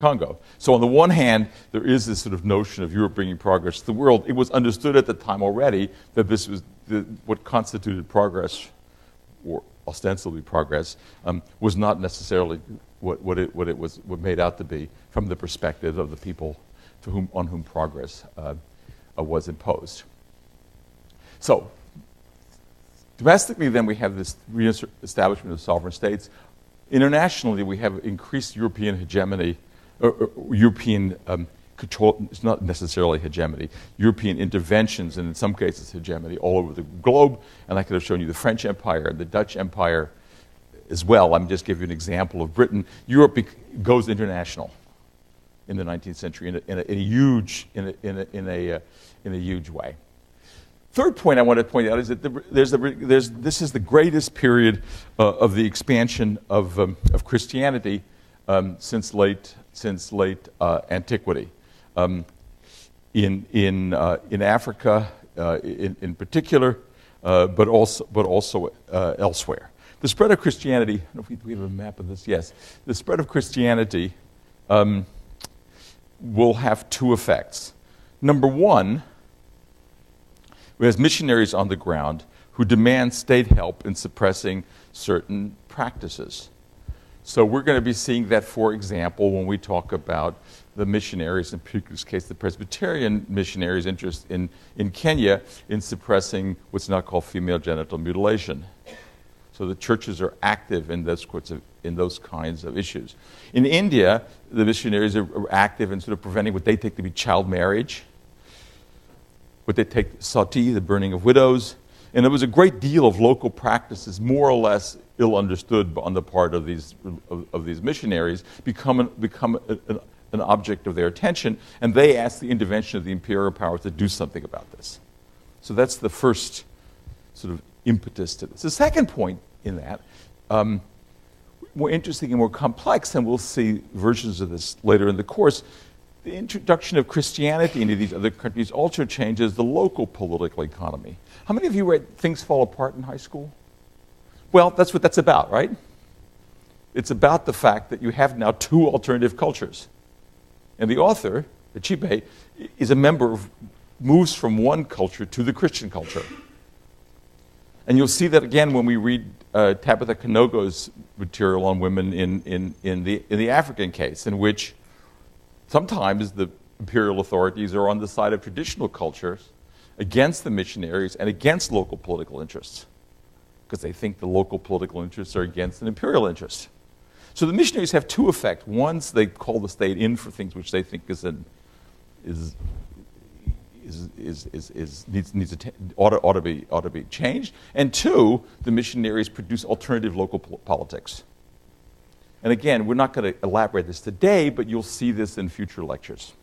Congo. So on the one hand, there is this sort of notion of Europe bringing progress to the world. It was understood at the time already that this was what constituted progress, or ostensibly progress, was not necessarily what it was made out to be from the perspective of the people on whom progress was imposed. So domestically, then, we have this re-establishment of sovereign states. Internationally, we have increased European hegemony. European control, it's not necessarily hegemony, European interventions, and in some cases hegemony, all over the globe. And I could have shown you the French Empire, the Dutch Empire as well. I'm just giving you an example of Britain. Europe goes international in the 19th century in a huge way. Third point I want to point out is that this is the greatest period of the expansion of Christianity since late antiquity. In Africa, in particular, but also elsewhere. The spread of Christianity. I don't know if we have a map of this. Yes, the spread of Christianity will have two effects. Number one, we have missionaries on the ground who demand state help in suppressing certain practices. So we're going to be seeing that, for example, when we talk about the missionaries, in this case the Presbyterian missionaries' interest in Kenya in suppressing what's now called female genital mutilation. So the churches are active in those kinds of issues. In India, the missionaries are active in sort of preventing what they take to be child marriage, what they take sati, the burning of widows. And there was a great deal of local practices, more or less ill understood on the part of these missionaries, become an object of their attention, and they ask the intervention of the imperial powers to do something about this. So that's the first sort of impetus to this. The second point in that, more interesting and more complex, and we'll see versions of this later in the course, the introduction of Christianity into these other countries also changes the local political economy. How many of you read Things Fall Apart in high school? Well, that's what that's about, right? It's about the fact that you have now two alternative cultures. And the author, Achebe, is a member moves from one culture to the Christian culture. And you'll see that again when we read Tabitha Kanogo's material on women in the African case, in which sometimes the imperial authorities are on the side of traditional cultures against the missionaries and against local political interests, because they think the local political interests are against an imperial interest. So the missionaries have two effects. One, they call the state in for things which they think ought to be changed. And two, the missionaries produce alternative local politics. And again, we're not going to elaborate this today, but you'll see this in future lectures.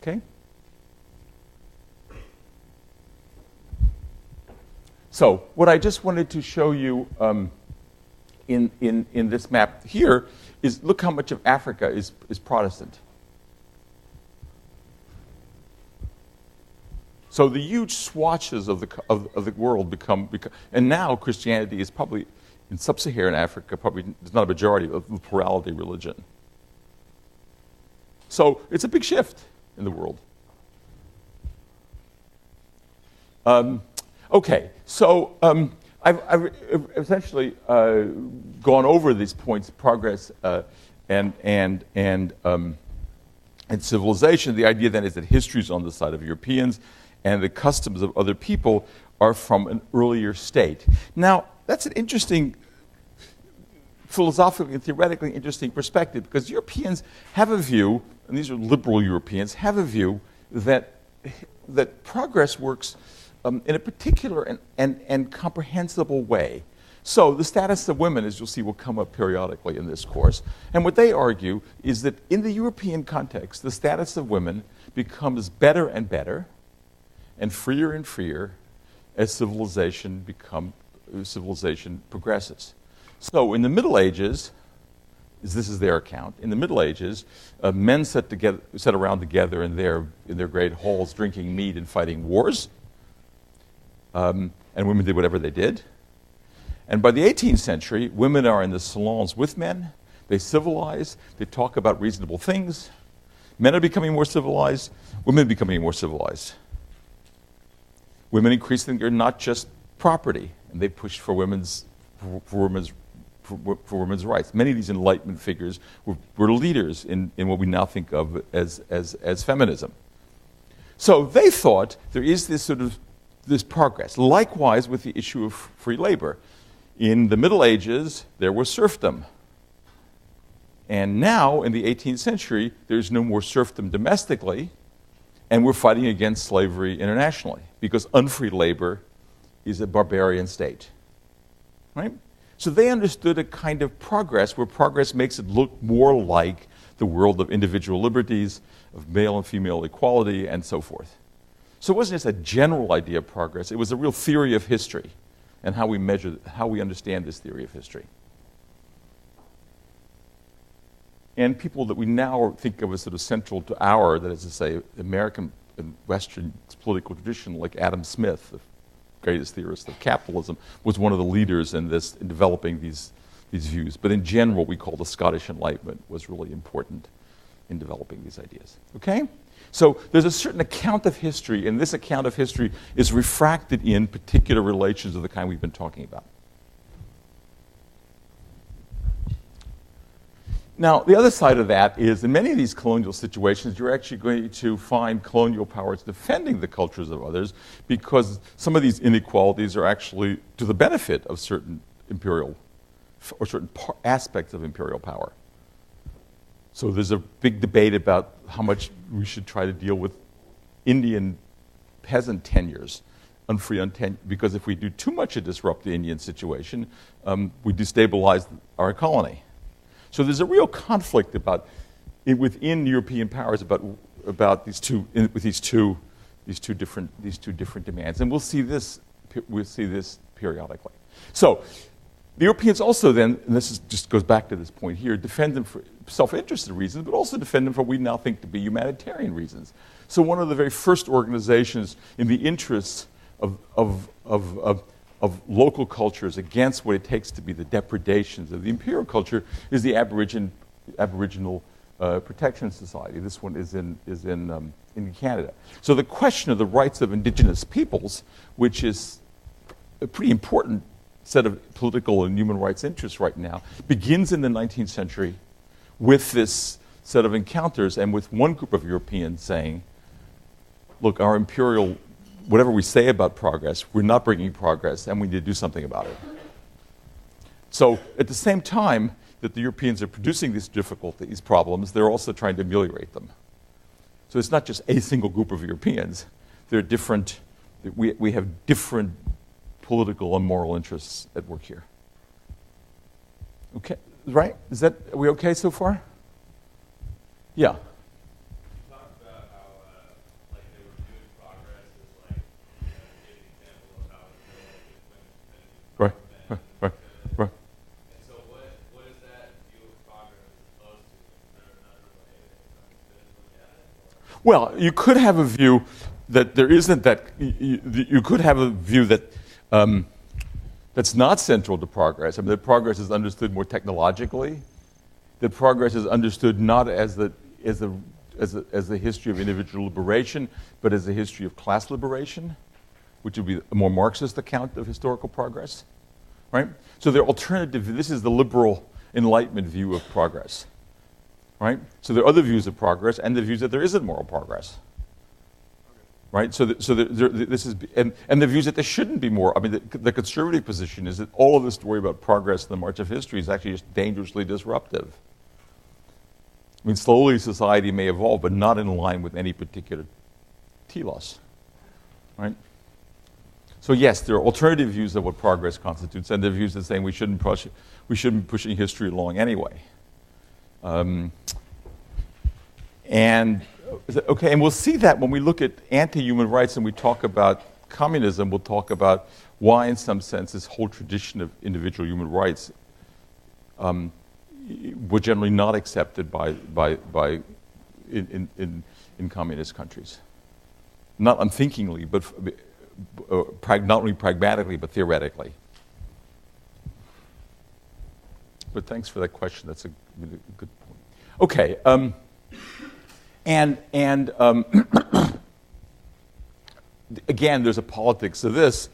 Okay? So what I just wanted to show you in this map here is look how much of Africa is Protestant. So the huge swatches of the world become, and now Christianity is probably, in sub-Saharan Africa, probably there's not a majority of the plurality religion. So it's a big shift in the world. Okay, so I've essentially gone over these points: progress and civilization. The idea then is that history is on the side of Europeans, and the customs of other people are from an earlier state. Now, that's an interesting, philosophically and theoretically interesting perspective, because Europeans have a view, and these are liberal Europeans, have a view that progress works in a particular and comprehensible way. So the status of women, as you'll see, will come up periodically in this course. And what they argue is that in the European context, the status of women becomes better and better and freer as civilization progresses. So in the Middle Ages, this is their account, in the Middle Ages, men sat around together in their great halls drinking mead and fighting wars. And women did whatever they did. And by the 18th century, women are in the salons with men. They civilize, they talk about reasonable things. Men are becoming more civilized, women are becoming more civilized. Women increasingly are not just property, and they push for women's rights. Many of these Enlightenment figures were leaders in what we now think of as feminism. So they thought there is this progress. Likewise with the issue of free labor. In the Middle Ages, there was serfdom. And now, in the 18th century, there's no more serfdom domestically, and we're fighting against slavery internationally, because unfree labor is a barbarian state. Right? So they understood a kind of progress where progress makes it look more like the world of individual liberties, of male and female equality, and so forth. So it wasn't just a general idea of progress, it was a real theory of history and how we understand this theory of history. And people that we now think of as sort of central to that is to say, American and Western political tradition, like Adam Smith, the greatest theorist of capitalism, was one of the leaders in developing these views. But in general, what we call the Scottish Enlightenment was really important in developing these ideas. Okay? So there's a certain account of history, and this account of history is refracted in particular relations of the kind we've been talking about. Now, the other side of that is, in many of these colonial situations, you're actually going to find colonial powers defending the cultures of others, because some of these inequalities are actually to the benefit of certain imperial, or certain aspects of imperial power. So there's a big debate about how much we should try to deal with Indian peasant tenures, unfree, because if we do too much to disrupt the Indian situation, we destabilize our colony. So there's a real conflict within European powers about these two different demands, and we'll see this periodically. So the Europeans also then, and just goes back to this point here, defend them for self-interested reasons, but also defend them for what we now think to be humanitarian reasons. So one of the very first organizations in the interests of local cultures against what it takes to be the depredations of the imperial culture is the Aboriginal Protection Society. This one is in Canada. So the question of the rights of indigenous peoples, which is a pretty important set of political and human rights interests right now, begins in the 19th century with this set of encounters and with one group of Europeans saying, look, our imperial, whatever we say about progress, we're not bringing progress, and we need to do something about it. So at the same time that the Europeans are producing these problems, they're also trying to ameliorate them. So it's not just a single group of Europeans. They're different. We have different political and moral interests at work here. Okay, right? Are we okay so far? Yeah. Right. And so what is that view of progress opposed to? Is there another way that it's Well, you could have a view that there isn't that. You could have a view that that's not central to progress. I mean, that progress is understood more technologically. That progress is understood not as a history of individual liberation, but as a history of class liberation, which would be a more Marxist account of historical progress, right? So the alternative, this is the liberal Enlightenment view of progress, right? So there are other views of progress and the views that there isn't moral progress, right? So this is, and the views that there shouldn't be more. I mean, the conservative position is that all of this story about progress in the march of history is actually just dangerously disruptive. I mean, slowly society may evolve, but not in line with any particular telos, right? So yes, there are alternative views of what progress constitutes, and there are views that saying we shouldn't be pushing history along anyway. And we'll see that when we look at anti-human rights and we talk about communism. We'll talk about why, in some sense, this whole tradition of individual human rights were generally not accepted in communist countries, not unthinkingly, but not only pragmatically but theoretically. but thanks for that question. That's a really good point. Okay, again, there's a politics of this.